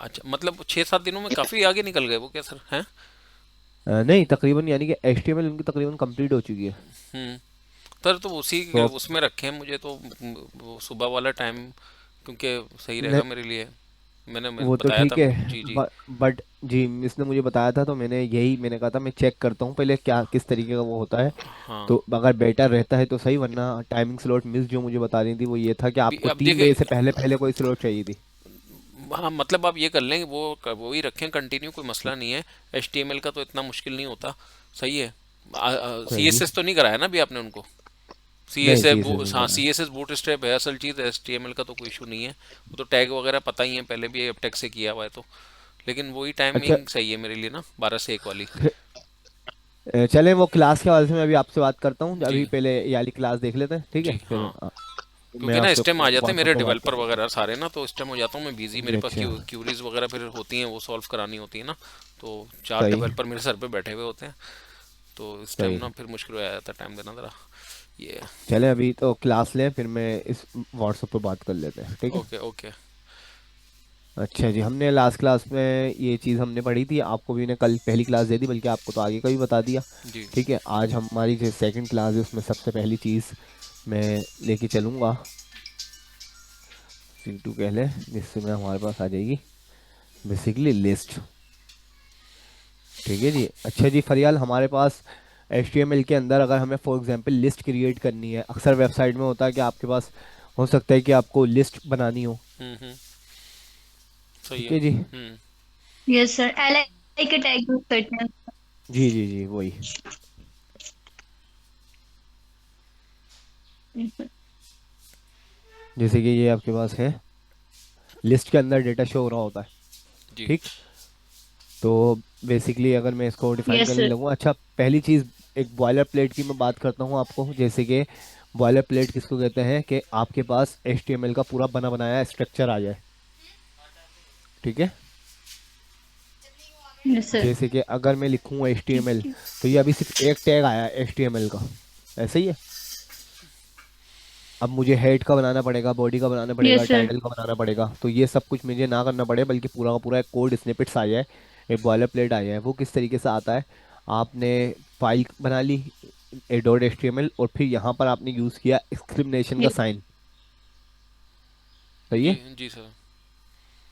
अच्छा, मतलब 6-7 दिनों में काफी आगे निकल गए वो क्या सर हैं? नहीं, तकरीबन यानी कि HTML उनकी तकरीबन कंप्लीट हो चुकी है। हम्म। सर तो उसी तो अब उसमें रखे हैं मुझे तो, वो सुबह वाला टाइम क्योंकि सही न, रहेगा मेरे लिए। मैंने मैंने वो तो बताया था। ठीक है। जी जी। बट जी, इसने मुझे बताया था तो मैंने कहा था मैं चेक करता हूँ पहले क्या किस तरीके का वो होता है। हाँ। तो अगर बेटर रहता है तो सही, वरना टाइमिंग स्लॉट मिस जो मुझे बता रही थी वो ये था कि आपको अब 3 बजे देखिए, से पहले पहले कोई स्लॉट चाहिए थी। हाँ मतलब आप ये कर लें, वो ही रखें कंटिन्यू, कोई मसला नहीं है। HTML का तो इतना मुश्किल नहीं होता। सही है। सी एस सही। एस तो नहीं कराया ना अभी आपने उनको? सी एस नहीं, एस, सी से नहीं हाँ करा। C S S Bootstrap है असल चीज़। HTML का तो कोई इशू नहीं है। वो तो टैग वगैरह पता ही है, पहले भी अब टैग से किया हुआ है तो। लेकिन वही अच्छा, टाइमिंग सही है मेरे लिए ना, 12 से 1 वाली। चले वो क्लास के हवाले से मैं अभी आपसे बात करता हूँ, जी अभी पहले ये वाली क्लास देख लेते हैं, ठीक है जी। फिर हाँ, मैं क्योंकि ना आपसे इस टाइम आ जाते हैं व्हाट्सएप मेरे पे बात डेवलपर करता हूँ। वगैरह सारे ना, तो इस टाइम हो जाता हूँ मैं बिजी, जी, मेरे पास अच्छा। क्यूरीज वगैरह फिर होती हैं, वो सॉल्व करानी होती है ना। तो 4 सही। डेवलपर मेरे सर पे बैठे हुए होते हैं। तो इस टाइम सही। ना फिर मुश्किल हो जाता है टाइम देना ज़रा। ये। चले अभी तो क्लास लें, फिर मैं इस व्हाट्सएप पे बात कर लेते हैं, ठीक है। Okay okay. अच्छा जी, हमने लास्ट क्लास में ये चीज़ हमने पढ़ी थी, आपको भी ने कल पहली क्लास दे दी, बल्कि आपको तो आगे का भी बता दिया। जी। ठीक है, आज हमारी जो सेकंड क्लास है उसमें सबसे पहली चीज़ मैं लेके चलूँगा, C2 कह लें, जिससे मैं हमारे पास आ जाएगी बेसिकली लिस्ट। ठीक है जी। अच्छा जी फरियाल, हमारे पास HTML के अंदर अगर हमें फॉर एग्जांपल लिस्ट क्रिएट करनी है, अक्सर वेबसाइट में होता है कि आपके पास हो सकता है कि आपको लिस्ट बनानी हो। हम्म। सही ठीक है। है जी। यस सर, एलआई के टैग यूज करते हैं। जी जी जी, वही। जैसे कि ये आपके पास है, लिस्ट के अंदर डेटा शो हो रहा होता है। जी। ठीक। तो बेसिकली अगर मैं इसको डिफाइन यस करने सर। लगूँ, अच्छा पहली चीज़ एक बॉयलर प्लेट की मैं बात करता हूँ आपको, जैसे कि बॉयलर प्लेट किसको कहते हैं कि आपके पास HTML का पूरा बना बनाया स्ट्रक्चर आ जाए। ठीक है। Yes sir. जैसे कि अगर मैं लिखूँ HTML, तो ये अभी सिर्फ एक टैग आया है HTML का, ऐसे ही है। अब मुझे हेड का बनाना पड़ेगा, बॉडी का बनाना पड़ेगा, यस सर। टाइटल का बनाना पड़ेगा, तो ये सब कुछ मुझे ना करना पड़े, बल्कि पूरा का पूरा एक कोड स्निपेट्स आ जाए, एक बॉयलर प्लेट आ जाए। वो किस तरीके से आता है, आपने फाइल बना ली a.html, और फिर यहाँ पर आपने यूज़ किया एक्सक्लेमेशन का साइन। सही जी है। जी सर।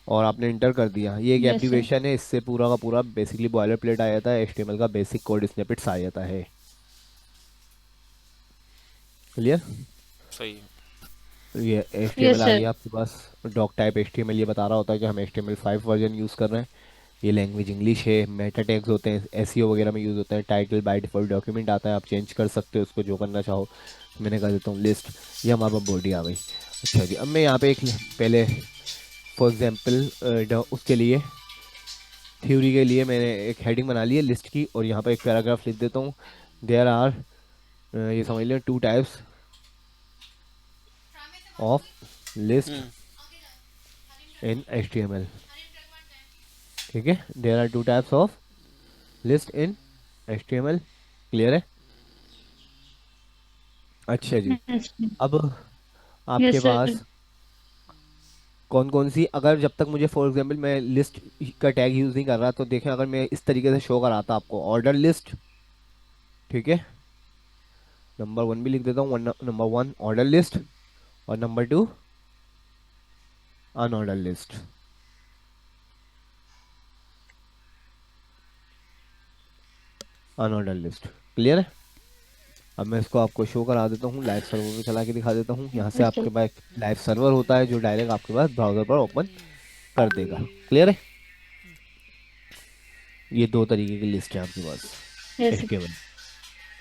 और आपने इंटर कर दिया, ये एक यस सर। एब्रीवेशन है, इससे पूरा का पूरा बेसिकली बॉयलर प्लेट आ जाता है, HTML का बेसिक कोड स्निपेट्स आ जाता है। क्लियर। सही है। ये HTML यस आ सर। गया आपके पास। डॉक टाइप HTML ये बता रहा होता है कि हम HTML5 वर्जन यूज़ कर रहे हैं। ये लैंग्वेज इंग्लिश है। मेटा टैग्स होते हैं, SEO वगैरह में यूज़ होता है। टाइटल बाय डिफॉल्ट डॉक्यूमेंट आता है, आप चेंज कर सकते हो उसको जो करना चाहो। तो मैंने कर देता हूँ लिस्ट। ये हमारे पास बॉडी आ गई। अच्छा जी, अब मैं यहाँ पे एक पहले फॉर एग्जांपल उसके लिए थ्योरी के लिए मैंने एक हेडिंग बना ली है लिस्ट की, और यहाँ पे एक पैराग्राफ लिख देता हूँ। देयर आर, ये समझ लें, 2 types of list hmm. In HTML। ठीक है, there are 2 types of list in HTML। Clear है। अच्छा जी। यस अब आपके सर। पास कौन कौन सी, अगर जब तक मुझे फॉर एग्जांपल मैं लिस्ट का टैग यूज़ नहीं कर रहा, तो देखें अगर मैं इस तरीके से शो कराता आपको ऑर्डर लिस्ट। ठीक है, नंबर 1 भी लिख देता हूँ, नंबर 1 ऑर्डर लिस्ट, और number 2 unordered list. Unordered list. Clear है। अब मैं इसको आपको शो करा देता हूँ, लाइव सर्वर पे चला के दिखा देता हूँ। यहाँ से यस सर। आपके पास लाइव सर्वर होता है जो डायरेक्ट आपके पास ब्राउजर पर ओपन कर देगा। क्लियर है। ये 2 तरीके की लिस्ट है आपके पास यस सर। HTML।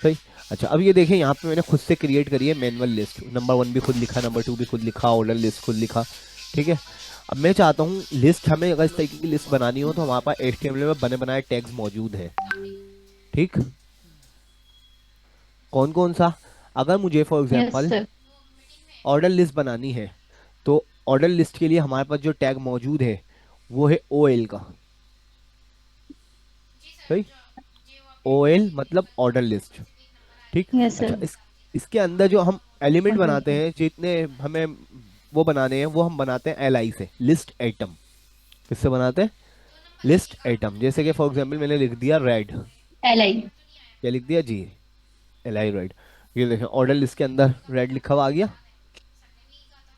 सही। अच्छा, अब ये देखें, यहाँ पे मैंने खुद से क्रिएट करी है मैनुअल लिस्ट, नंबर 1 भी खुद लिखा, नंबर 2 भी खुद लिखा, ऑर्डर लिस्ट खुद लिखा। ठीक है। अब मैं चाहता हूँ लिस्ट, हमें अगर इस तरीके की लिस्ट बनानी हो तो हमारे पास HTML में बने बनाए टैग्स मौजूद है। ठीक। कौन कौन सा, अगर मुझे for yes example sir. Order list बनानी है, तो ऑर्डर लिस्ट के लिए हमारे पास जो टैग मौजूद है वो है OL का। सही। OL मतलब ऑर्डर लिस्ट। ठीक। यस अच्छा, सर। इसके अंदर जो हम एलिमेंट ऑर्डर बनाते लिस्ट। हैं, जितने हमें वो बनाने हैं, वो हम बनाते हैं LI से, लिस्ट आइटम। किससे बनाते हैं? List item. जैसे कि फॉर एग्जांपल मैंने लिख दिया रेड, LI। क्या लिख दिया जी? LI red. ये देखें ऑर्डर लिस्ट के अंदर रेड लिखा हुआ आ गया।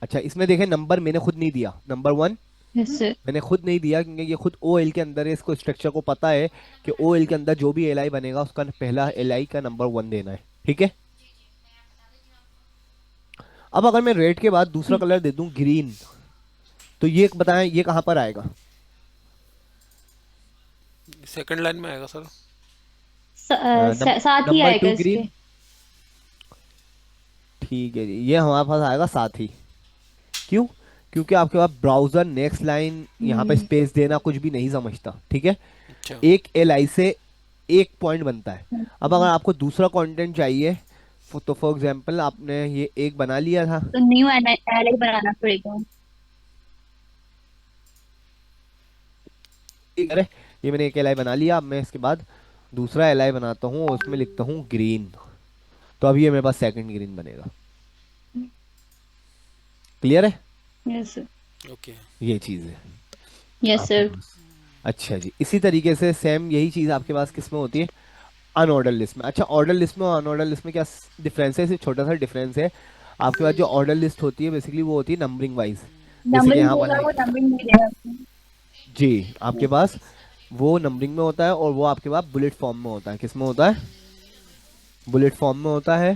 अच्छा इसमें देखें नंबर मैंने खुद नहीं दिया, नंबर 1 यस सर। मैंने खुद नहीं दिया क्योंकि ये खुद ओ एल के अंदर है, इसको स्ट्रक्चर को पता है कि ओ एल के अंदर जो भी एल आई बनेगा उसका पहला एल आई का नंबर 1 देना है, ठीक है। अब अगर मैं रेड के बाद दूसरा कलर दे दूं ग्रीन, तो ये बताएं ये कहाँ पर आएगा? सेकंड लाइन में आएगा सर। साथ ही नंबर आएगा 2 इसके। ग्रीन, ठीक है जी, ये हमारे पास आएगा साथ ही। क्यों? क्योंकि आपके पास ब्राउजर नेक्स्ट लाइन यहाँ पे हम्म। स्पेस देना कुछ भी नहीं समझता, ठीक है। अच्छा। एक एल आई से एक पॉइंट बनता है। अब अगर आपको दूसरा कंटेंट चाहिए तो फॉर एग्जांपल आपने ये एक बना लिया था, तो न्यू LI बनाना पड़ेगा। ठीक है, ये मैंने एक एल आई बना लिया। अब मैं इसके बाद दूसरा एल आई बनाता हूँ और उसमें लिखता हूँ ग्रीन, तो अब ये मेरे पास सेकंड ग्रीन बनेगा। क्लियर है? Yes sir. ओके। ये चीज़ है यस आपके सर। पास। अच्छा जी, इसी तरीके से सेम यही चीज़ आपके पास किस में होती है? अनऑर्डर लिस्ट में। अच्छा ऑर्डर लिस्ट में और अनऑर्डर लिस्ट में क्या डिफरेंस है? सिर्फ छोटा सा डिफरेंस है। आपके पास जो ऑर्डर लिस्ट होती है बेसिकली वो होती है नंबरिंग वाइज, जैसे कि नंबरिंग यहाँ देगा, वन वो नंबरिंग नहीं देगा। जी, आपके पास वो नंबरिंग में होता है और वो आपके पास बुलेट फॉर्म में होता है। किस में होता है? बुलेट फॉर्म में होता है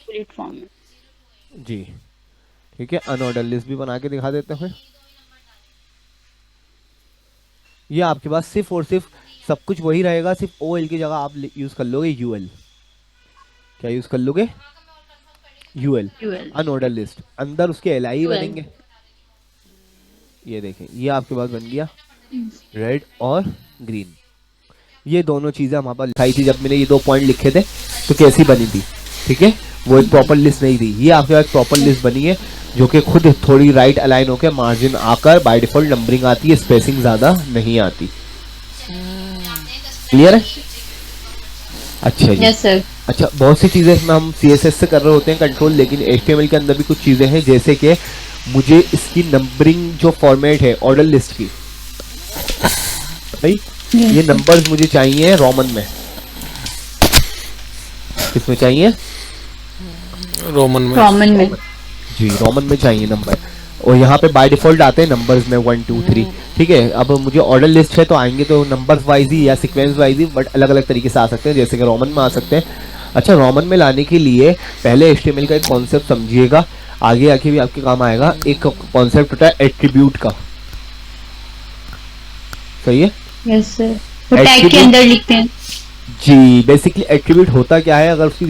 प्लेटफॉर्म में। जी, ठीक है। अनऑर्डर लिस्ट भी बना के दिखा देते हैं। ये आपके पास सिर्फ और सिर्फ सब कुछ वही रहेगा, सिर्फ ओ एल की जगह आप यूज कर लोगे यूएल। क्या यूज कर लोगे? यूएल। यूएल। अनऑर्डर लिस्ट अंदर उसके एल आई यूएल। बनेंगे। ये देखें ये आपके पास बन गया रेड और ग्रीन। ये दोनों चीजें हमारे पास लिखाई थी जब मैंने ये 2 पॉइंट लिखे थे, तो कैसी बनी थी, ठीक है। वो एक प्रॉपर लिस्ट नहीं थी, ये आपके पास प्रॉपर लिस्ट बनी है जो कि खुद थोड़ी राइट अलाइन होकर मार्जिन आकर बाय डिफॉल्ट नंबरिंग आती है, स्पेसिंग ज्यादा नहीं आती। क्लियर है? अच्छा जी। Yes sir. अच्छा बहुत सी चीज़ें इसमें हम CSS से कर रहे होते हैं कंट्रोल, लेकिन HTML के अंदर भी कुछ चीज़ें हैं, जैसे कि मुझे इसकी नंबरिंग जो फॉर्मेट है ऑर्डर लिस्ट की, भाई ये नंबर्स मुझे चाहिए रोमन में। किसमें चाहिए? रोमन में। कॉमन में। जी रोमन में चाहिए नंबर, और यहाँ पे बाय डिफॉल्ट आते हैं नंबर्स में 1 2 3, ठीक है। अब मुझे ऑर्डर लिस्ट है तो आएंगे तो नंबर्स वाइज ही या सीक्वेंस वाइज ही, बट अलग अलग तरीके से आ सकते हैं, जैसे कि रोमन में आ सकते हैं। अच्छा रोमन में लाने के लिए पहले HTML का एक कॉन्सेप्ट समझिएगा, आगे आके भी आपके काम आएगा। एक कॉन्सेप्ट होता है एट्रीब्यूट का, सही है। Yes sir. वो टैग के Attribute- अंदर लिखते हैं। जी बेसिकली एट्रीब्यूट होता क्या है, अगर उसकी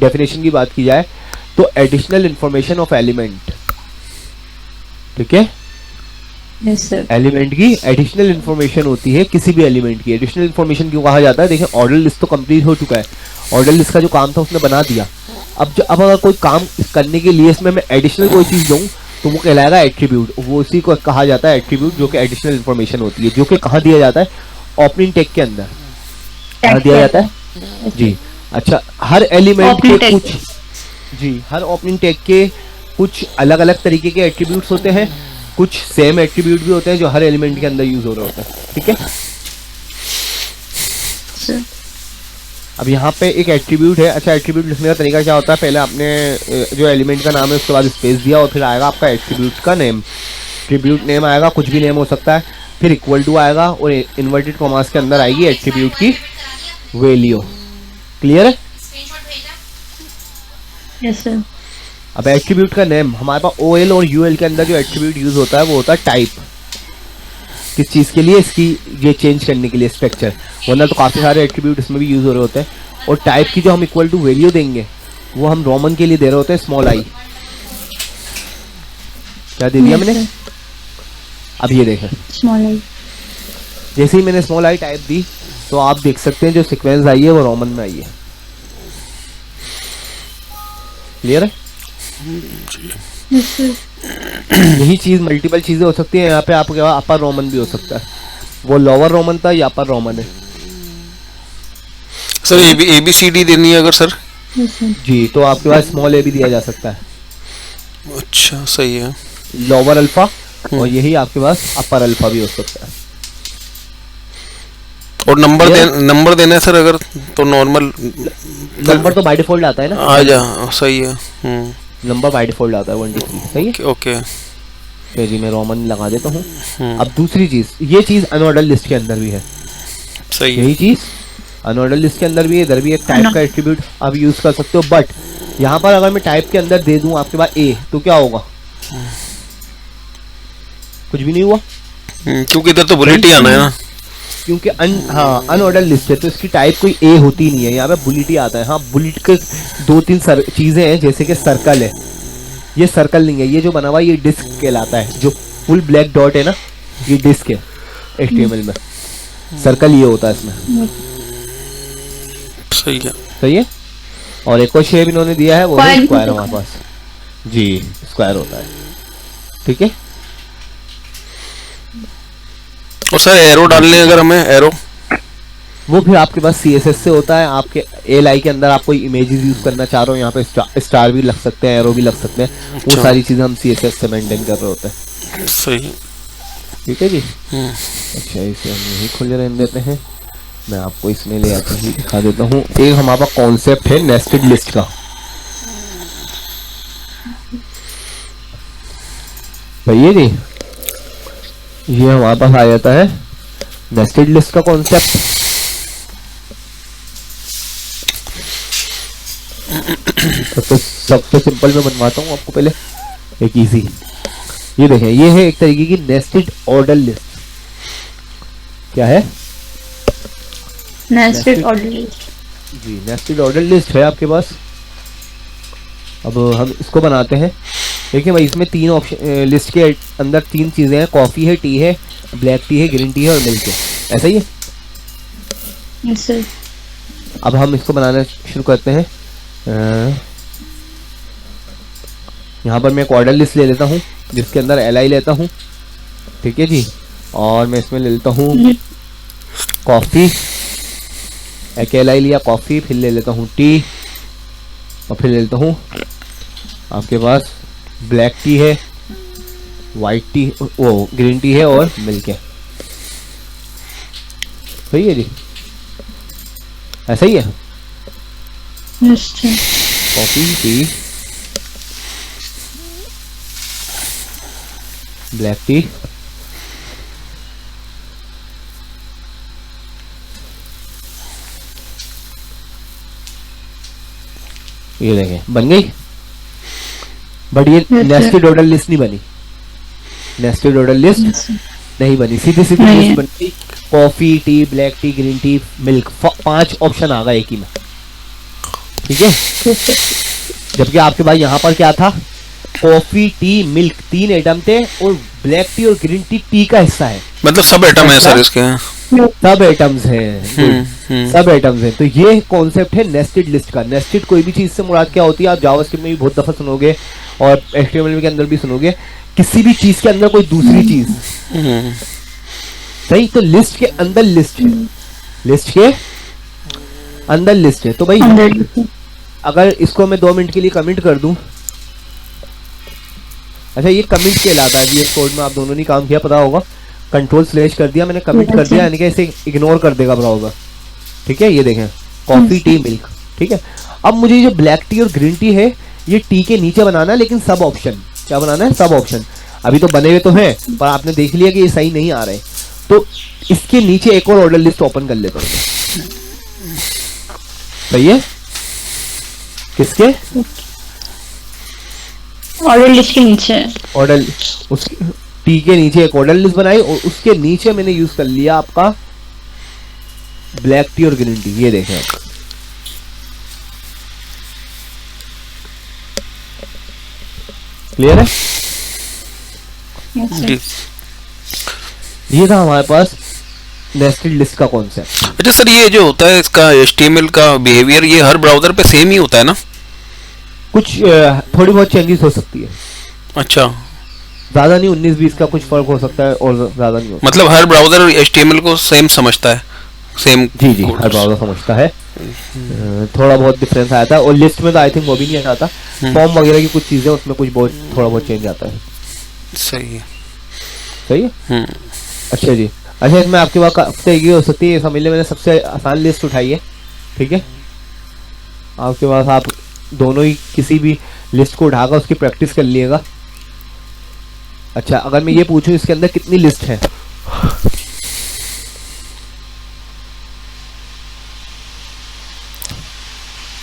डेफिनेशन की बात की जाए तो एडिशनल इंफॉर्मेशन ऑफ एलिमेंट, ठीक है। Yes sir. एलिमेंट की एडिशनल इंफॉर्मेशन होती है, किसी भी एलिमेंट की एडिशनल इंफॉर्मेशन क्यों कहा जाता है? देखिए ऑर्डर लिस्ट तो कंप्लीट हो चुका है, ऑर्डर लिस्ट का जो काम था उसने बना दिया। अब अगर कोई काम करने के लिए इसमें मैं एडिशनल कोई चीज़ दूँ तो वो कहलाएगा एट्रीब्यूट। वो उसी को कहा जाता है एट्रीब्यूट, जो कि एडिशनल इंफॉर्मेशन होती है, जो कि कहाँ दिया जाता है? ओपनिंग टैग के अंदर। कहाँ दिया जाता है जी? अच्छा हर एलिमेंट के Opening tag। कुछ जी, हर ओपनिंग टैग के कुछ अलग अलग तरीके के एट्रीब्यूट्स होते हैं, कुछ सेम एट्रीब्यूट भी होते हैं जो हर एलिमेंट के अंदर यूज हो रहे होते हैं, ठीक है। सर। अब यहाँ पे एक एट्रीब्यूट है। अच्छा एट्रीब्यूट लिखने का तरीका क्या होता है? पहले आपने जो एलिमेंट का नाम है उसके बाद स्पेस दिया और फिर आएगा आपका एट्रीब्यूट का नेम। एट्रीब्यूट नेम आएगा, कुछ भी नेम हो सकता है, फिर इक्वल टू आएगा और इन्वर्टेड कॉमास के अंदर आएगी एट्रीब्यूट की वैल्यू। क्लियर है? Yes sir. अब एट्रीब्यूट का नेम हमारे पास OL और UL के अंदर जो एट्रीब्यूट यूज होता है वो होता है टाइप। किस चीज़ के लिए? इसकी ये चेंज करने के लिए स्ट्रक्चर, वरना तो काफ़ी सारे एट्रीब्यूट इसमें भी यूज हो रहे होते हैं। और टाइप की जो हम इक्वल टू वैल्यू देंगे वो हम रोमन के लिए दे रहे होते हैं स्मॉल आई। क्या दे दिया Yes, मैंने? sir। अब ये देखें, स्मॉल आई। जैसे ही मैंने स्मॉल आई टाइप दी तो आप देख सकते हैं जो सीक्वेंस आई है वो रोमन में आई है। क्लियर है? Yes sir. यही चीज़ मल्टीपल चीज़ें हो सकती हैं। यहाँ पे आपके पास अपर रोमन भी हो सकता है, वो लोअर रोमन था, या अपर रोमन है। सर ABCD देनी है अगर सर? Yes sir. जी तो आपके पास स्मॉल ए भी दिया जा सकता है, अच्छा सही है। लोअर अल्फा और यही आपके पास अपर अल्फा भी हो सकता है। और ये नंबर देना है सर अगर, तो नॉर्मल नंबर तो बाय डिफॉल्ट आता है ना, आ जा, सही है। नंबर बाय डिफॉल्ट आता है 1 2 3, सही है। Okay okay. तो जी मैं रोमन लगा देता हूँ। हम्म, अब दूसरी चीज, ये चीज अनऑर्डर लिस्ट के अंदर भी है, सही है। यही चीज अनऑर्डर लिस्ट के अंदर भी है, इधर भी एक टाइप का एट्रीब्यूट आप यूज कर सकते हो। बट यहाँ पर अगर मैं टाइप के अंदर दे दूं आपके पास ए, तो क्या होगा? कुछ भी नहीं हुआ, क्योंकि इधर तो बुलेट ही आना है ना। क्योंकि अनऑर्डर लिस्ट है, तो इसकी टाइप कोई ए होती नहीं है, यहाँ पे बुलेट ही आता है। हाँ, बुलेट के 2 3 चीजें हैं, जैसे कि सर्कल है, ये सर्कल नहीं है, ये जो बना हुआ है ये डिस्क कहलाता है, जो फुल ब्लैक डॉट है ना, ये डिस्क है HTML में, सर्कल ये होता है इसमें, सही है। सही है। और एक और शेप इन्होंने दिया है, वो है स्क्वायर हमारे पास, जी स्क्वायर होता है, ठीक है। और सर एरो डालने अगर हमें एरो, वो भी आपके पास CSS से होता है। आपके ALI के अंदर आप कोई इमेजेस यूज करना चाह रहे हो, यहाँ पे स्टार भी लग सकते हैं, एरो भी लग सकते हैं, वो अच्छा। सारी चीजें हम CSS से मेंटेन कर रहे होते हैं, सही। ठीक है जी। अच्छा, इसे हम यही खुले रहने देते हैं, मैं आपको इसमें ले आकर ही दिखा देता हूँ। एक हमारा कॉन्सेप्ट है नेस्टेड लिस्ट का, भैया जी ये हमारे पास आ जाता है नेस्टेड लिस्ट का कॉन्सेप्ट। सबसे सिंपल में बनवाता हूँ आपको पहले एक इजी, ये देखें, ये है एक तरीके की नेस्टेड ऑर्डर लिस्ट। क्या है? Nested order list. जी नेस्टेड ऑर्डर लिस्ट है आपके पास। अब हम इसको बनाते हैं। देखिए भाई, इसमें 3 ऑप्शन, लिस्ट के अंदर 3 चीजें हैं, कॉफी है, टी है, ब्लैक टी है, ग्रीन टी है और मिल्क है, ऐसा ही है। Yes sir. अब हम इसको बनाना शुरू करते हैं। यहाँ पर मैं एक ऑर्डर लिस्ट ले लेता हूँ, जिसके अंदर LI लेता हूँ, ठीक है जी। और मैं इसमें ले लेता हूँ कॉफ़ी, एक LI लिया कॉफ़ी, फिर ले लेता हूँ टी, और फिर ले लेता हूँ आपके पास ब्लैक टी है, वाइट टी, वो ग्रीन टी है और मिल्क है, सही है जी, ऐसा ही है। Yes sir. Coffee, tea, black T, ये देखें बन गई। बट ये नेस्टेड ऑर्डर लिस्ट नहीं बनी, नेस्टेड ऑर्डर लिस्ट नहीं बनी, सीधी सीधी लिस्ट बन गई। Coffee, tea, black tea, green tea, milk, 5 option आ गए एक ही में, ठीक है। जबकि आपके पास यहाँ पर क्या था? कॉफी, टी, मिल्क, 3 आइटम थे, और ब्लैक टी और ग्रीन टी का हिस्सा है, मतलब सब आइटम है सर इसके। सब आइटम्स हैं, सब आइटम्स हैं। तो ये कॉन्सेप्ट है नेस्टेड लिस्ट का। नेस्टेड कोई भी चीज से मुराद क्या होती है, आप जावास्क्रिप्ट में भी बहुत दफा सुनोगे और HTML के अंदर भी सुनोगे, किसी भी चीज के अंदर कोई दूसरी चीज, सही। तो लिस्ट के अंदर लिस्ट है, लिस्ट के अंदर लिस्ट है। तो भाई अगर इसको मैं 2 मिनट के लिए कमेंट कर दूं, अच्छा ये कमेंट कहलाता है VS कोड में, आप दोनों ने काम किया पता होगा, कंट्रोल/ कर दिया मैंने, कमेंट कर दिया, यानी कि इसे इग्नोर कर देगा ब्राउजर, ठीक है। ये देखें कॉफी, टी, मिल्क, ठीक है। अब मुझे ये ब्लैक टी और ग्रीन टी है, ये टी के नीचे बनाना है, लेकिन सब ऑप्शन, क्या बनाना है? सब ऑप्शन। अभी तो बने हुए तो हैं, पर आपने देख लिया कि ये सही नहीं आ रहे, तो इसके नीचे एक और ऑर्डर लिस्ट ओपन कर लेता हूँ, सही है। किसके? ऑर्डर लिस्ट के नीचे, ऑर्डर, उसकी टी के नीचे एक ऑर्डर लिस्ट बनाई, और उसके नीचे मैंने यूज कर लिया आपका ब्लैक टी और ग्रीन टी। ये देखें आप, क्लियर है? यस जी। सर। ये था हमारे पास नेस्टेड लिस्ट का कॉन्सेप्ट। अच्छा सर, ये जो होता है इसका HTML का बिहेवियर, ये हर ब्राउजर पे सेम ही होता है ना? कुछ थोड़ी बहुत चेंजेस हो सकती है, अच्छा, ज्यादा नहीं, 19-20 का कुछ फर्क हो सकता है, और ज्यादा नहीं हो। मतलब हर ब्राउजर HTML को सेम समझता है, सेम। जी जी, हर ब्राउजर समझता है। थोड़ा बहुत डिफरेंस आया था, और लिस्ट में तो आई थिंक वो भी नहीं आता। फॉर्म वगैरह की कुछ चीजें, उसमें कुछ बहुत थोड़ा बहुत चेंज आता है। सही है। सही है। हम्म। अच्छा जी। अच्छा, इसमें आपके पास ये हो सकती है, समझ लें मैंने सबसे आसान लिस्ट उठाई है, ठीक है। आपके पास आप दोनों ही किसी भी लिस्ट को उठाकर उसकी प्रैक्टिस कर लिएगा। अच्छा, अगर मैं ये पूछूं इसके अंदर कितनी लिस्ट है?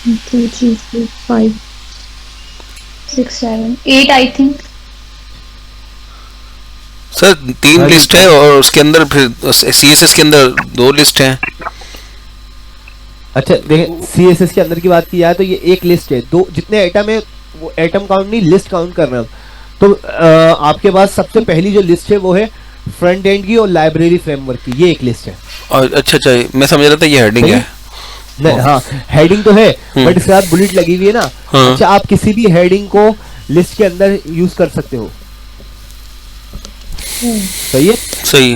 2 3 4 5 6 7 8 आई थिंक। सर 3 हाँ जी। लिस्ट है और उसके अंदर फिर सीएसएस के अंदर 2 लिस्ट है। अच्छा देखें, सीएसएस के अंदर की बात की जाए तो ये एक लिस्ट है, दो जितने आइटम है वो आइटम काउंट नहीं, लिस्ट काउंट कर रहे हैं हम। तो आपके पास सबसे पहली जो लिस्ट है वो है फ्रंट एंड की और लाइब्रेरी फ्रेमवर्क की, ये एक लिस्ट है। और अच्छा अच्छा, मैं समझ रहा था ये हेडिंग सही है। है? नहीं, हाँ हेडिंग तो है, बट इसके साथ बुलेट लगी हुई है ना। हाँ। अच्छा, आप किसी भी हेडिंग को लिस्ट के अंदर यूज कर सकते हो। सही है। सही,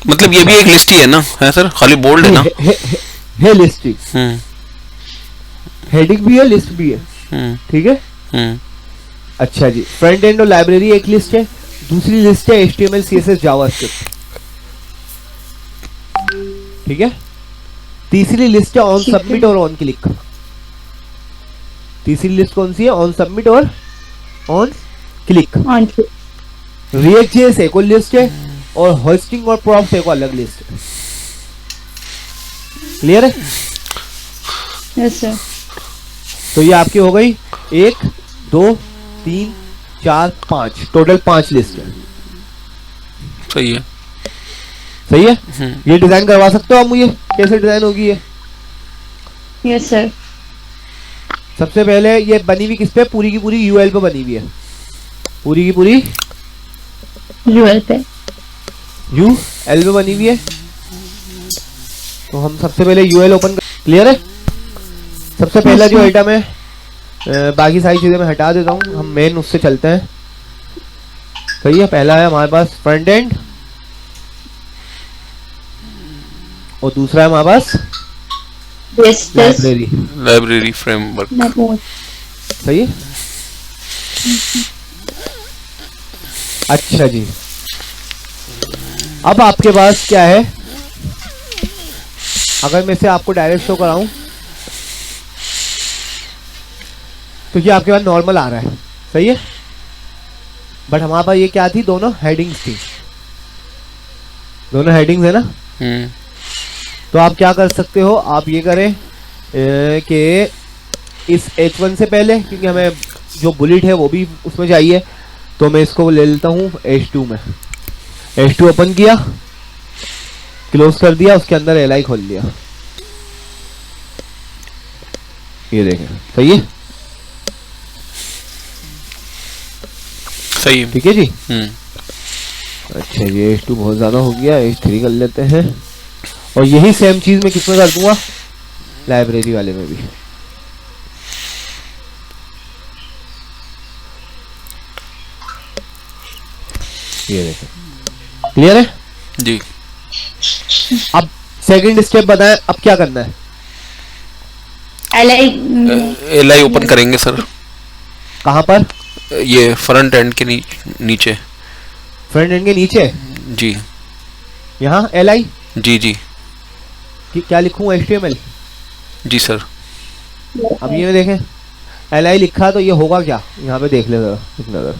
मतलब ये भी एक लिस्ट ही है ना, है सर, खाली बोल्ड है ना। है लिस्ट ही, हम्म हेडिंग भी है, लिस्ट भी है, हम्म ठीक है। हम्म अच्छा जी, फ्रंट एंड और लाइब्रेरी एक लिस्ट है, दूसरी लिस्ट है HTML CSS जावास्क्रिप्ट, ठीक है। तीसरी लिस्ट है ऑन ठीक है। सबमिट और ऑन क्लिक। तीसरी लिस्ट कौन सी है? ऑन सबमिट और ऑन क्लिक। ऑन। React.js एक और लिस्ट है और होस्टिंग और प्रॉप्स एक और अलग लिस्ट है। क्लियर है? Yes sir. तो ये आपकी हो गई 1 2 3 4 5, टोटल 5 लिस्ट है। सही है। सही है। ये डिजाइन करवा सकते हो आप मुझे, कैसे डिजाइन होगी ये? Yes sir. सबसे पहले ये बनी हुई किस पे? पूरी की पूरी UL पे बनी हुई है, पूरी की पूरी यूएल पे। UL पे बनी हुई है। तो हम सबसे पहले UL ओपन कर, क्लियर है। सबसे पहला जो आइटम है, बाकी सारी चीजें मैं हटा देता हूँ, हम मेन उससे चलते हैं। सही है। पहला है हमारे पास फ्रंट एंड और दूसरा है हमारे पास लाइब्रेरी। Library framework. सही है। अच्छा जी, अब आपके पास क्या है? अगर मैं इसे आपको डायरेक्ट शो कराऊं तो ये आपके पास नॉर्मल आ रहा है, सही है। बट हमारे पास ये क्या थी? दोनों हेडिंग्स थी, दोनों हेडिंग्स है ना। तो आप क्या कर सकते हो? आप ये करें कि इस H1 से पहले, क्योंकि हमें जो बुलेट है वो भी उसमें चाहिए, तो मैं इसको ले लेता हूँ H2 में। H2 ओपन किया, क्लोज कर दिया, उसके अंदर LI खोल लिया। ये देखें, सही है। सही है। ठीक है जी। हम्म। अच्छा, ये H2 बहुत ज्यादा हो गया, H3 कर लेते हैं। और यही सेम चीज मैं किसमें कर दूंगा? लाइब्रेरी वाले में भी। ये देखें, क्लियर है जी। अब सेकंड स्टेप बताएं, अब क्या करना है? एलआई ओपन करेंगे सर, कहां पर? ये फ्रंट एंड के नीचे। फ्रंट एंड के नीचे? जी यहाँ LI जी जी क्या लिखूं? HTML? जी सर। अब ये देखें, LI लिखा, तो ये होगा क्या? यहाँ पे देख ले जरा एक नजर,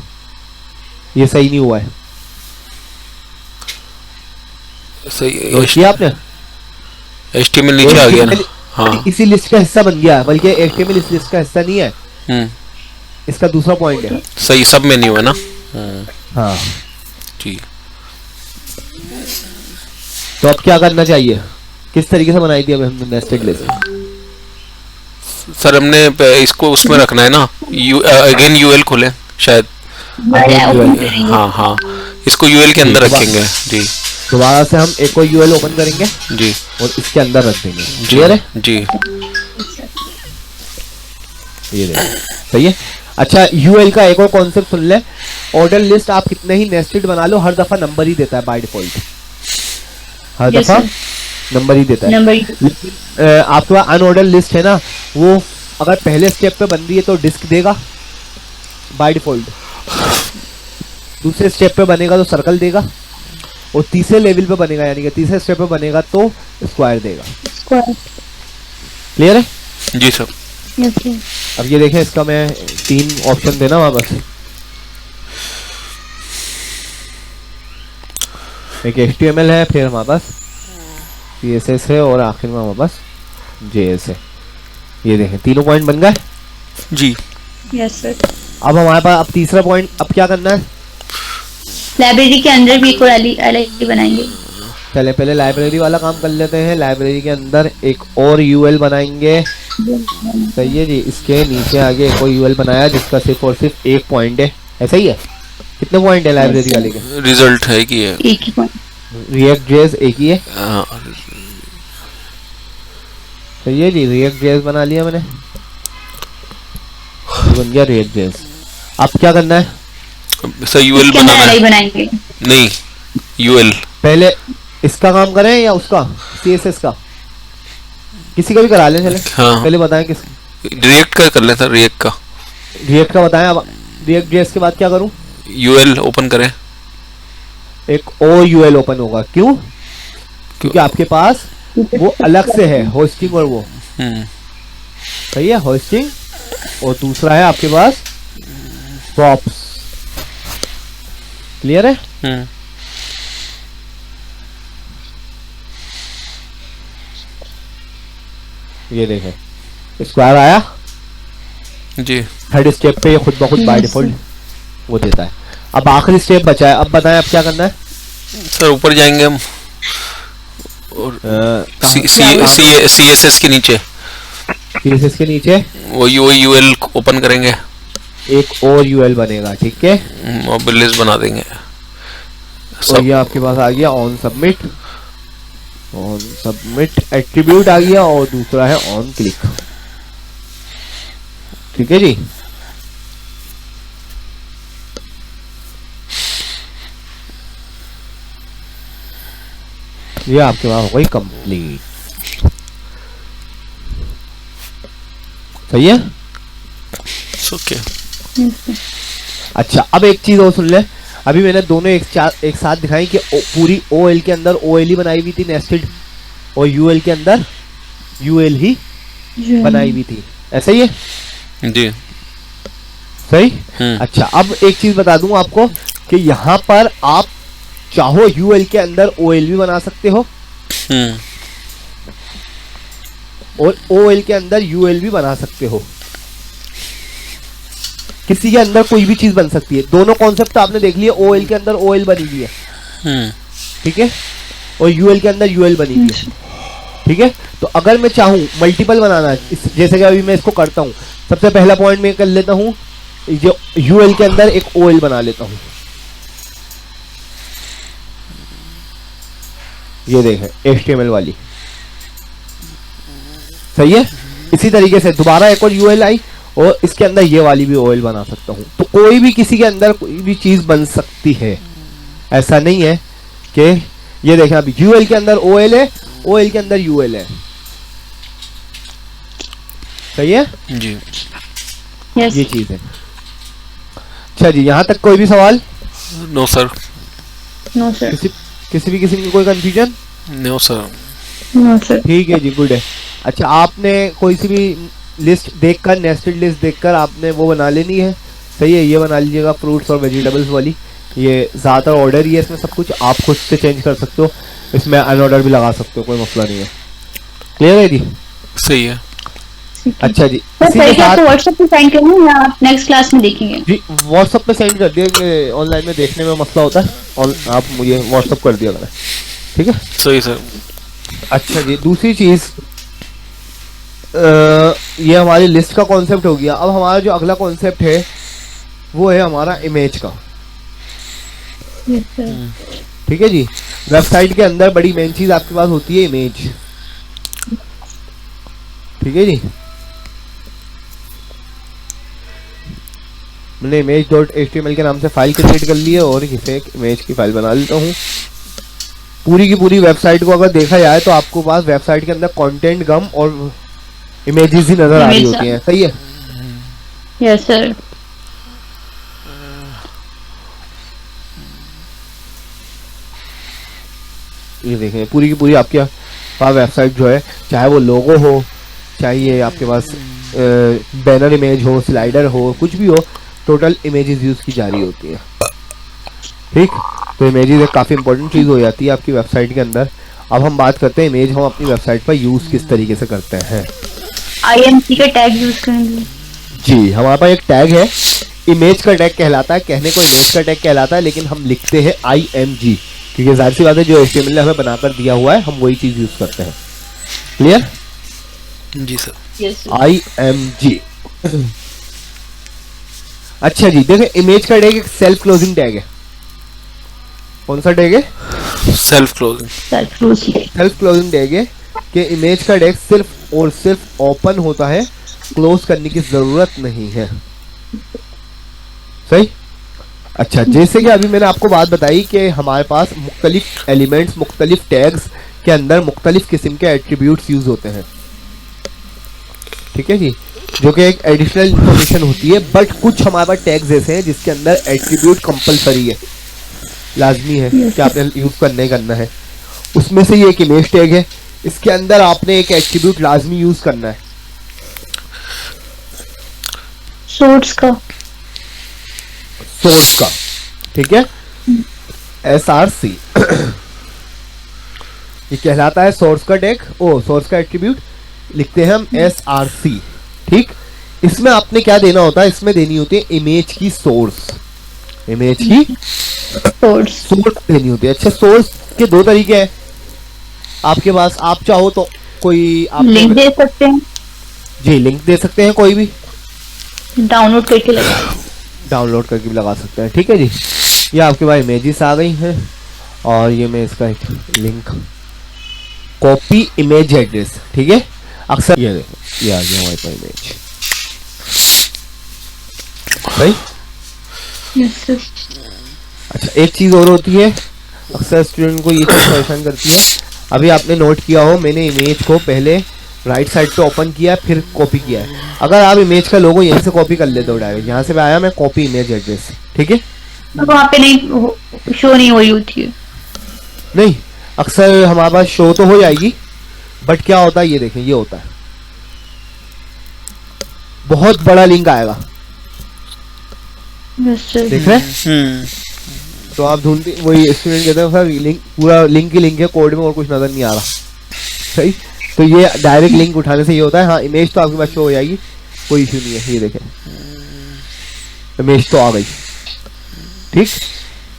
ये सही नहीं हुआ है। सही, नोट किया आपने? HTML नीचे आ गया ना। HTML हाँ। इसी लिस्ट का हिस्सा बन गया, बल्कि HTML इस लिस्ट का हिस्सा नहीं है, हम्म। इसका दूसरा पॉइंट है। सही, सब मेन्यू है ना। हाँ। जी। तो अब क्या करना चाहिए? किस तरीके से बनाई थी अब हमने नेस्टेड लिस्ट? सर हमने इसको उसमें रखना है ना, अगेन यूएल खोले शायद। हाँ हाँ, इसको यूएल के अंदर रखेंगे। जी, दोबारा से हम एक और UL ओपन करेंगे जी, और इसके अंदर रख देंगे। क्लियर है? जी। ये देखो, सही है। अच्छा, UL का एक और कॉन्सेप्ट सुन ले। ऑर्डर लिस्ट आप कितने ही नेस्टेड बना लो, हर दफा नंबर ही देता है बाय डिफॉल्ट, हर दफा नंबर ही देता है। आपके पास अनऑर्डर लिस्ट है ना, वो अगर पहले स्टेप पे बन रही है तो डिस्क देगा बाय डिफॉल्ट, दूसरे स्टेप पे बनेगा तो सर्कल देगा, और तीसरे लेवल पे बनेगा यानी कि तीसरे स्टेप पे बनेगा तो स्क्वायर देगा। स्क्वायर। क्लियर है? जी सर। Yes sir. अब ये देखें, इसका मैं 3 ऑप्शन देना वहां बस, एक HTML है, फिर हमारे पास CSS है, और आखिर में हमारे पास JS है। ये देखें तीनों पॉइंट बन गए। जी। Yes sir. अब हमारे पास अब तीसरा पॉइंट, अब क्या करना है? लाइब्रेरी के अंदर भी एक और LID बनाएंगे। चले पहले लाइब्रेरी वाला काम कर लेते हैं। लाइब्रेरी के अंदर एक और UL बनाएंगे। सही है जी। इसके नीचे आगे एक और UL बनाया जिसका सिर्फ और सिर्फ एक पॉइंट है। ऐसा ही है? कितने पॉइंट है लाइब्रेरी वाले के? रिजल्ट है कि है एक ही पॉइंट। React.js एक ही है। हाँ। सही है जी। React.js बना लिया मैंने, ये बन गया React.js। अब क्या करना है? सर यूएल इसके अंदर बनाना है। LI बनाएंगे। नहीं, यूएल। पहले इसका काम करें या उसका CSS का? किसी का भी करा लें। चले हाँ। पहले बताएं किस रिएक्ट का कर लें सर, रिएक्ट का। React का बताएं। अब React.js के बाद क्या करूं? यूएल ओपन करें। एक और UL ओपन होगा। क्यों? क्योंकि आपके पास वो अलग से है, होस्टिंग और वो। सही है, होस्टिंग, और दूसरा है आपके पास प्रॉप्स। क्लियर है? ये देखें स्क्वायर आया जी। थर्ड स्टेप पे, ये खुद ब खुद बाय डिफॉल्ट वो देता है। अब आखिरी स्टेप बचा है। अब बताएं अब क्या करना है? सर ऊपर जाएंगे हम और CSS के नीचे, CSS के नीचे वो यूएल ओपन करेंगे, एक और UL बनेगा। ठीक है, और लिस्ट बना देंगे। और ये आपके पास आ गया on submit. On submit attribute आ गया, और दूसरा है ऑन क्लिक। ठीक है जी। ये आपके पास हो गई कंप्लीट। सही है? ओके। अच्छा, अब एक चीज और सुन ले। अभी मैंने दोनों एक साथ दिखाई कि पूरी OL के अंदर OL ही बनाई हुई थी नेस्टेड, और UL के अंदर UL ही बनाई हुई थी। ऐसा ही है जी। सही? अच्छा, अब एक चीज बता दूं आपको कि यहाँ पर आप चाहो UL के अंदर OL भी बना सकते हो, और OL के अंदर UL भी बना सकते हो। किसी के अंदर कोई भी चीज बन सकती है। दोनों कॉन्सेप्ट आपने देख लिया। OL के अंदर OL बनी हुई है, ठीक है, और UL के अंदर UL बनी हुई है। ठीक है, तो अगर मैं चाहूं मल्टीपल बनाना, जैसे कि अभी मैं इसको करता हूं, सबसे पहला पॉइंट मैं कर लेता हूं, जो UL के अंदर एक OL बना लेता हूं। ये देखें HTML वाली। सही है? इसी तरीके से दोबारा एक और UL आई, और इसके अंदर ये वाली भी OL बना सकता हूं। तो कोई भी किसी के अंदर कोई भी चीज बन सकती है। ऐसा नहीं है कि ये देखें अभी UL के अंदर OL है, OL के अंदर UL है। सही है जी। यस। ये चीज है। अच्छा जी, यहां तक कोई भी सवाल? No sir. No sir. किसी भी किस्म की कोई confusion? No sir. No sir. ठीक है जी, गुड है। अच्छा, आपने कोई सी भी लिस्ट देखकर, नेस्टेड लिस्ट देखकर आपने वो बना लेनी है। सही है, ये बना लीजिएगा फ्रूट्स और वेजिटेबल्स वाली। ये ज़्यादातर ऑर्डर ही है इसमें, सब कुछ आप खुद से चेंज कर सकते हो, इसमें अनऑर्डर भी लगा सकते हो, कोई मसला नहीं है। क्लियर है जी? सही है। अच्छा जी, सर इसी के साथ व्हाट्सएप पे सेंड करना या आप नेक्स्ट क्लास में देखेंगे? जी व्हाट्सएप पे सेंड कर दिए। ऑनलाइन में देखने में मसला होता है, और आप मुझे व्हाट्सएप कर दिया करें। ठीक है, सही सर। अच्छा जी, दूसरी चीज़, ये हमारी लिस्ट का कॉन्सेप्ट हो गया। अब हमारा जो अगला कॉन्सेप्ट है वो है हमारा इमेज का। Yes sir. ठीक है जी, वेबसाइट के अंदर बड़ी मेन चीज आपके पास होती है इमेज। ठीक है जी, मैंने image.html के नाम से फाइल क्रिएट कर ली है, और इसे एक इमेज की फाइल बना लेता हूँ। पूरी की पूरी वेबसाइट को अगर देखा जाए तो आपको पास वेबसाइट के अंदर कंटेंट कम और इमेजेस ही नजर आ रही होती हैं। सही है? Yes sir. ये देखें पूरी की पूरी आपके पास वेबसाइट जो है, चाहे वो लोगो हो, चाहे ये आपके पास बैनर इमेज हो, स्लाइडर हो, कुछ भी हो, टोटल इमेजेस यूज़ की जा रही होती है। ठीक, तो इमेजेस एक काफ़ी इंपॉर्टेंट चीज़ हो जाती है आपकी वेबसाइट के अंदर। अब हम बात करते हैं इमेज हम अपनी वेबसाइट पर यूज़ किस तरीके से करते हैं। IMG का टैग यूज करेंगे। जी, हमारे पास एक टैग है, इमेज का टैग कहलाता है, कहने को इमेज का टैग कहलाता है, लेकिन हम लिखते हैं IMG, क्योंकि जाहिर सी बात है जो HTML ने हमें बनाकर दिया हुआ है हम वही चीज़ यूज़ करते हैं। क्लियर? जी सर। Yes IMG। अच्छा जी, देखें इमेज का टैग एक सेल्फ क्लोजिंग टैग है। कौन सा टैग है? Self closing. Self closing tag है कि इमेज का टैग सिर्फ और सिर्फ ओपन होता है, क्लोज करने की जरूरत नहीं है। सही? अच्छा, जैसे कि अभी मैंने आपको बात बताई कि हमारे पास मुख्तलिफ एलिमेंट्स, मुख्तलिफ टैग्स के अंदर मुख्तलिफ किस्म के एट्रीब्यूट्स यूज होते हैं। ठीक है जी, जो कि एक एडिशनल इंफॉर्मेशन होती है, बट कुछ हमारे पास टैग्स ऐसे हैं जिसके अंदर एट्रीब्यूट कंपलसरी है, लाजमी है कि आपने यूज करना ही करना है। उसमें से ये एक इमेज टैग है, इसके अंदर आपने एक एट्रीब्यूट लाजमी यूज करना है, सोर्स का। सोर्स का। ठीक है, SRC ये कहलाता है सोर्स का टैग, सोर्स का एट्रीब्यूट लिखते हैं हम SRC। ठीक, इसमें आपने क्या देना होता है, इसमें देनी होती है इमेज की सोर्स, इमेज की सोर्स देनी होती है। अच्छा, सोर्स के दो तरीके हैं आपके पास, आप चाहो तो कोई आप लिंक दे सकते हैं, जी लिंक दे सकते हैं, कोई भी डाउनलोड करके लगा। डाउनलोड करके भी लगा सकते हैं। ठीक है जी, ये आपके पास इमेजेस आ गई हैं और ये मैं इसका एक लिंक, कॉपी इमेज एड्रेस। ठीक है, अक्सर ये देखो ये आ गया हमारे पास इमेज। भाई अच्छा, एक चीज और होती है, अक्सर स्टूडेंट को ये चीज परेशान करती है। अभी आपने नोट किया हो, मैंने इमेज को पहले राइट साइड पे ओपन किया फिर कॉपी किया है। अगर आप इमेज का लोगो यहीं से कॉपी कर लेते हो डायरेक्ट, यहाँ से आया मैं कॉपी इमेज एड्रेस, ठीक है, वहाँ पे नहीं शो नहीं हो रही होती है। नहीं, अक्सर हमारे पास शो तो हो जाएगी, बट क्या होता है ये देखें, ये होता है बहुत बड़ा लिंक आएगा, देख रहे हैं? तो आप ढूंढते, वही स्टूडेंट कहते हैं सर लिंक पूरा लिंक ही लिंक है, कोड में और कुछ नजर नहीं आ रहा। सही, तो ये डायरेक्ट लिंक उठाने से ये होता है। हाँ, इमेज तो आपके पास शो हो जाएगी, कोई इश्यू नहीं है। ये देखें इमेज तो आ गई। ठीक,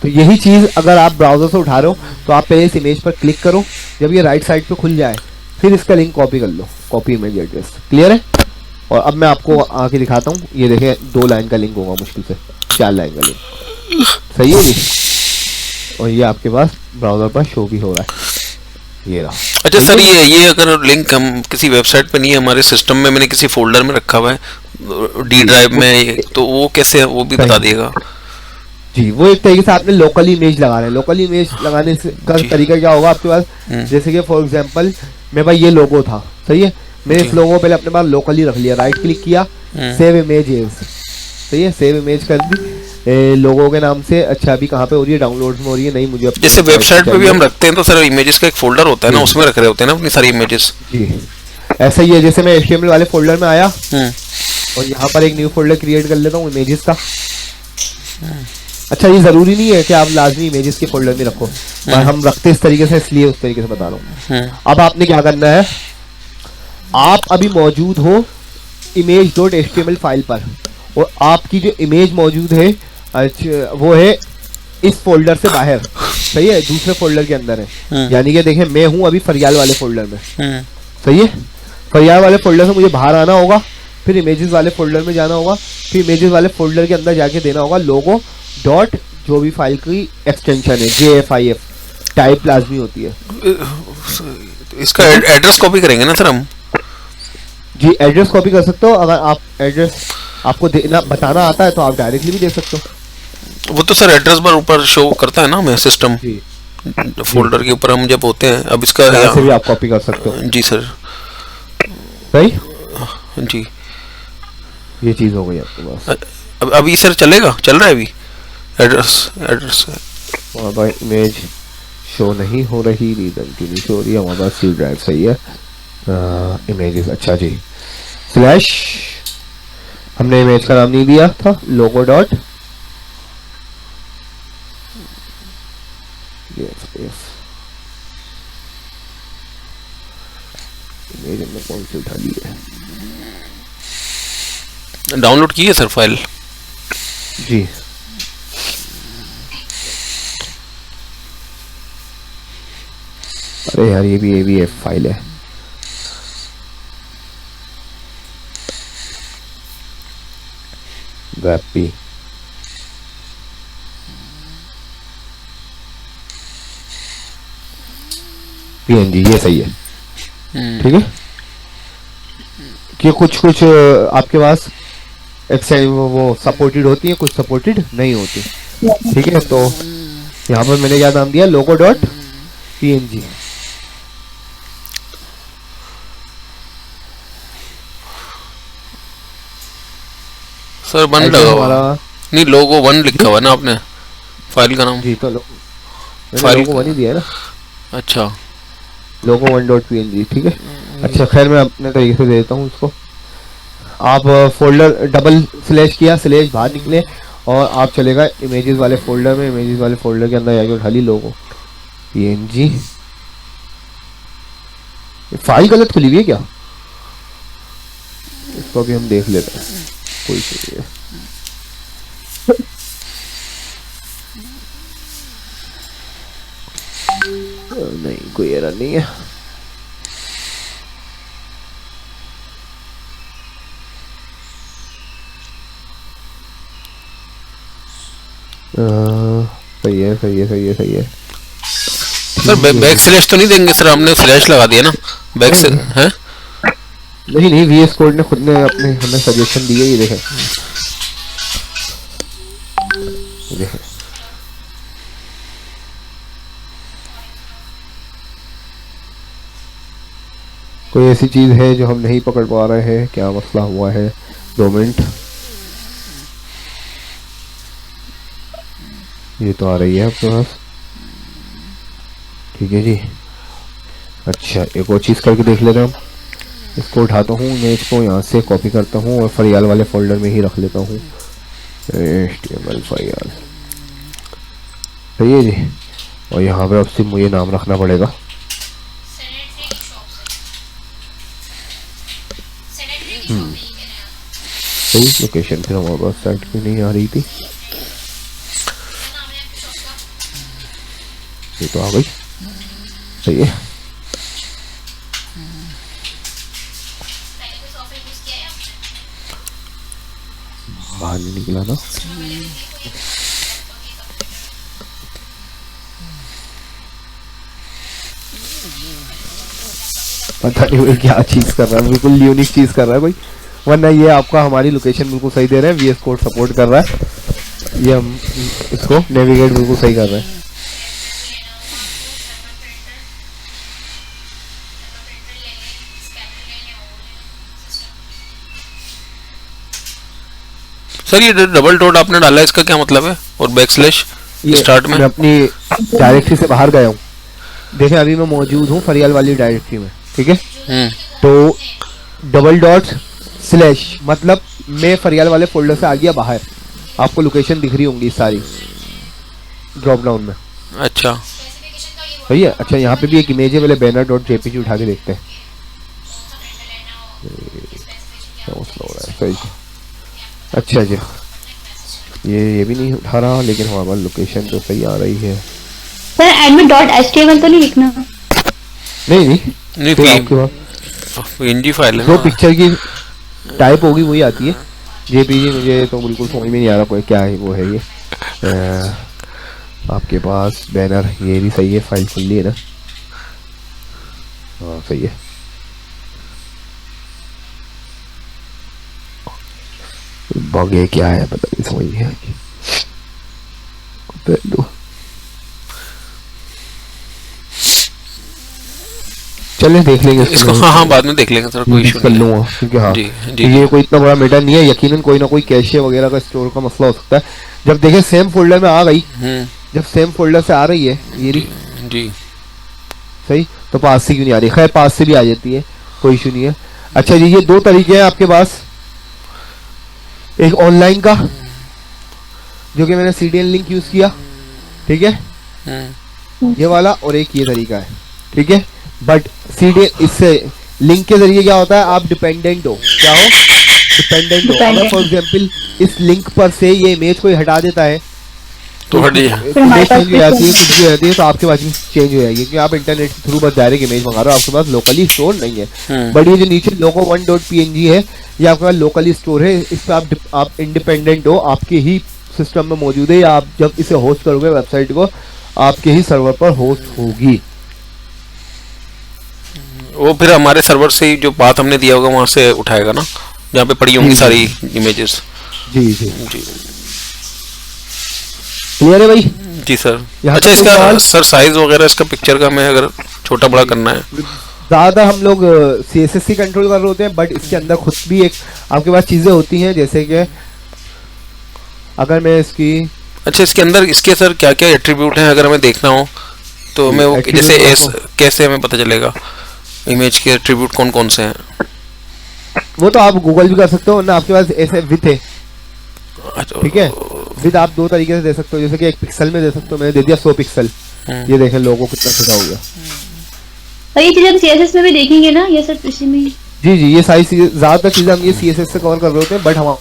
तो यही चीज अगर आप ब्राउजर से उठा रहे हो तो आप पहले इस इमेज पर क्लिक करो, जब ये राइट साइड पे खुल जाए फिर इसका लिंक कॉपी कर लो, कॉपी इमेज एड्रेस। क्लियर है? और अब मैं आपको आके दिखाता हूँ, ये देखें 2 लाइन का लिंक होगा, मुश्किल से 4 लाइन का लिंक। सही है जी, और ये आपके पास ब्राउजर पर शो भी हो रहा है, ये रहा। अच्छा सर, ये अगर लिंक हम किसी वेबसाइट पे नहीं है, हमारे सिस्टम में मैंने किसी फोल्डर में रखा हुआ है डी ड्राइव में, तो वो कैसे है वो भी बता दिएगा। जी, वो एक तरीके से आपने लोकल इमेज लगा रहे हैं। लोकल इमेज लगाने से का तरीका क्या होगा आपके पास, जैसे कि फॉर एग्जांपल मेरे पास ये लोगो था, सही है, मैंने इस लोगो पहले अपने पास लोकली रख लिया, राइट क्लिक किया, सेव इमेज एज, सही है, सेव इमेज कर दी लोगों के नाम से। अच्छा, अभी कहाँ पे हो रही है? डाउनलोड्स में हो रही है। नहीं, मुझे जैसे वेबसाइट पे भी हम रखते हैं तो सर इमेजेस का एक फोल्डर होता है ना, उसमें रख रहे होते हैं ना अपनी सारी इमेजेस। जी, ऐसा ही है, जैसे मैं HTML वाले फोल्डर में आया और यहाँ पर एक न्यू फोल्डर क्रिएट कर लेता हूँ इमेजेस का। अच्छा, ये जरूरी नहीं है कि आप लाजमी इमेजेस के फोल्डर में रखो, पर हम रखते इस तरीके से, इसलिए उस तरीके से बता रहा हूँ। अब आपने क्या करना है, आप अभी मौजूद हो image.html फाइल पर, और आपकी जो इमेज मौजूद है वो है इस फोल्डर से बाहर, सही है, दूसरे फोल्डर के अंदर है। यानी कि देखें मैं हूँ अभी फरियाल वाले फोल्डर में, सही है, फरियाल वाले फोल्डर से मुझे बाहर आना होगा, फिर इमेजेस वाले फोल्डर में जाना होगा, फिर इमेजेस वाले फोल्डर के अंदर जाके देना होगा लोगो डॉट जो भी फाइल की एक्सटेंशन है, JFIF टाइप लाजमी होती है। इसका एड्रेस कॉपी करेंगे ना सर हम? जी, एड्रेस कॉपी कर सकते हो। अगर आप एड्रेस आपको देना बताना आता है तो आप डायरेक्टली भी दे सकते हो। वो तो सर एड्रेस बार ऊपर शो करता है ना हमें सिस्टम, फोल्डर के ऊपर हम जब होते हैं। अब इसका ऐसे भी आप कॉपी कर सकते हो। जी सर, सही जी, ये चीज हो गई आपके पास। अभी सर चलेगा, चल रहा है अभी एड्रेस और भाई इमेज शो नहीं हो रही, रीजन क्यों नहीं शो हो रही है? हमारे पास सी ड्राइव सही है। इमेजेस, अच्छा जी। स्लैश, हमने इमेज का नाम नहीं दिया था, लोगो डॉट इमेज हमने कौन सी उठा ली है? डाउनलोड की है सर फाइल? जी अरे यार ये भी AVF फाइल है। वेबपी, PNG, ये सही है। ठीक है कि कुछ कुछ आपके पास वो सपोर्टेड होती है, कुछ सपोर्टेड नहीं होती। ठीक है, तो यहाँ पर मैंने क्या नाम दिया? लोगो डॉट PNG। सर वन लगा हुआ नहीं, लोगो वन लिखा हुआ ना आपने फाइल का नाम? जी तो फाइल लोगो वन ही दिया है ना। अच्छा, लोगो 1.png। ठीक है, अच्छा खैर मैं अपने तरीके से दे देता हूँ इसको। आप फोल्डर डबल स्लैश किया, स्लैश बाहर निकले और आप चलेगा इमेजेस वाले फोल्डर में। इमेजेस वाले फोल्डर के अंदर जाके उठा ली लोगो PNG। फाइल गलत खुली हुई है क्या? इसको भी हम देख लेते हैं, कोई नहीं है। नहीं, कोई एरर नहीं है। सही है, सही है, सही है, सही है। सर बैक स्लैश तो नहीं देंगे सर? हमने स्लैश लगा दिया ना बैक से है? नहीं नहीं, VS कोड ने खुद ने अपने हमें सजेशन दी है। ये देखें, देखें कोई ऐसी चीज है जो हम नहीं पकड़ पा रहे हैं? क्या मसला हुआ है? 2 मिनट, ये तो आ रही है आपके पास। ठीक है जी, अच्छा एक और चीज करके देख लेते हैं हम। इसको उठाता हूँ, इमेज को यहाँ से कॉपी करता हूँ और फरियाल वाले फोल्डर में ही रख लेता हूँ। HTML फरियाल, सही है जी। और यहाँ पे अब सिर्फ मुझे नाम रखना पड़ेगा। सही लोकेशन फिर हमारे पास साइट पे नहीं आ रही थी, ये तो आ गई। सही है, बाहर नहीं निकला ना। पता नहीं वो क्या चीज कर रहा है, बिल्कुल यूनिक चीज कर रहा है कोई। वरना ये आपका हमारी लोकेशन बिल्कुल सही दे रहे हैं, VS कोड सपोर्ट कर रहा है। ये हम इसको नेविगेट बिल्कुल सही कर रहे हैं। सर ये डबल डॉट आपने डाला है, इसका क्या मतलब है? और बैक स्लैश स्टार्ट में? मैं अपनी डायरेक्टरी से बाहर गया हूँ। देखें अभी मैं मौजूद हूँ फरियाल वाली डायरेक्टरी में। ठीक है, तो डबल डॉट स्लैश मतलब मैं फरियाल वाले फोल्डर से आ गया बाहर। आपको लोकेशन दिख रही होंगी सारी ड्रॉप डाउन में। अच्छा सही है। अच्छा यहाँ पे भी एक इमेज है, पहले बैनर डॉट JPG उठा के देखते हैं क्या मसला हो रहा है। सही, अच्छा जी, ये भी नहीं उठा रहा, लेकिन हमारा लोकेशन तो सही आ रही है। सर एडमिट डॉट HTML तो नहीं लिखना? नहीं नहीं, नहीं, तो आपके पास PNG फाइल है जो ना? पिक्चर की टाइप होगी वही आती है। JPG मुझे तो बिल्कुल समझ में नहीं आ रहा कोई क्या है वो है ये। आपके पास बैनर ये भी सही है, फाइल खुल ली है ना? हाँ सही है। बग है क्या है पता नहीं, समझ नहीं आई। चलिए देख लेंगे इसको। हाँ हाँ, बाद में देख लेंगे सर, कोई इशू कर नहीं है। लूँगा क्योंकि हाँ जी जी ये कोई इतना बड़ा मैटर नहीं है। यकीनन कोई ना कोई कैशे वगैरह का स्टोर का मसला हो सकता है। जब देखें सेम फोल्डर में आ गई, जब सेम फोल्डर से आ रही है ये रही, जी। सही, तो पास से क्यों नहीं आ रही? खैर पास से भी आ जाती है, कोई इशू नहीं है। अच्छा जी, ये दो तरीके हैं आपके पास, एक ऑनलाइन का जो कि मैंने CDN लिंक यूज किया, ठीक है, ये वाला, और एक ये तरीका है, ठीक है। बट CDN इससे लिंक के जरिए क्या होता है, आप डिपेंडेंट हो, क्या हो, डिपेंडेंट हो। अगर फॉर एग्जांपल इस लिंक पर से ये इमेज कोई हटा देता है तो हट इमेज चेंज हो जाती है, कुछ भी हो जाती है, तो आपके पास भी चेंज हो जाएगी, क्योंकि आप इंटरनेट के थ्रू बस डायरेक्ट इमेज मंगा रहे हो, आपके पास लोकली स्टोर नहीं है। बट ये जो नीचे logo1.png है, ये आपके पास लोकली स्टोर है, इस पर आप इंडिपेंडेंट हो, आपके ही सिस्टम में मौजूद है, या आप जब इसे होस्ट करोगे वेबसाइट को, आपके ही सर्वर पर होस्ट होगी। वो फिर हमारे सर्वर से ही जो बात हमने दिया होगा वहां से उठाएगा ना, जहाँ पे पड़ी होंगी सारी इमेजेस। जी जी जी क्लियर है भाई? जी सर। यहाँ अच्छा तक कोई इसका सवाल? सर साइज वगैरह इसका पिक्चर का मैं अगर छोटा बड़ा करना है, ज़्यादा हम लोग CSS से कंट्रोल कर रहे होते हैं, बट इसके अंदर खुद भी एक आपके पास चीज़ें होती हैं, जैसे कि अगर मैं इसकी, अच्छा इसके अंदर इसके सर क्या क्या एट्रीब्यूट हैं अगर हमें देखना हो तो हमें वो attribute जैसे देखो। कैसे हमें पता चलेगा इमेज के एट्रीब्यूट कौन कौन से हैं? वो तो आप गूगल भी कर सकते हो ना, आपके पास ऐसे विथ है, अच्छा, ठीक है। विद आप दो तरीके से दे सकते हो, जैसे कि एक पिक्सल में दे सकते हो, मैंने दे दिया 100 पिक्सल, ये देखें लोगो कितना छोटा हो गया। और ये चीज़ हम CSS में भी देखेंगे ना, ये सब इसी में। जी जी, ये सारी चीजें, ज्यादातर चीजें हम ये CSS से कवर कर रहे होते हैं, बट हम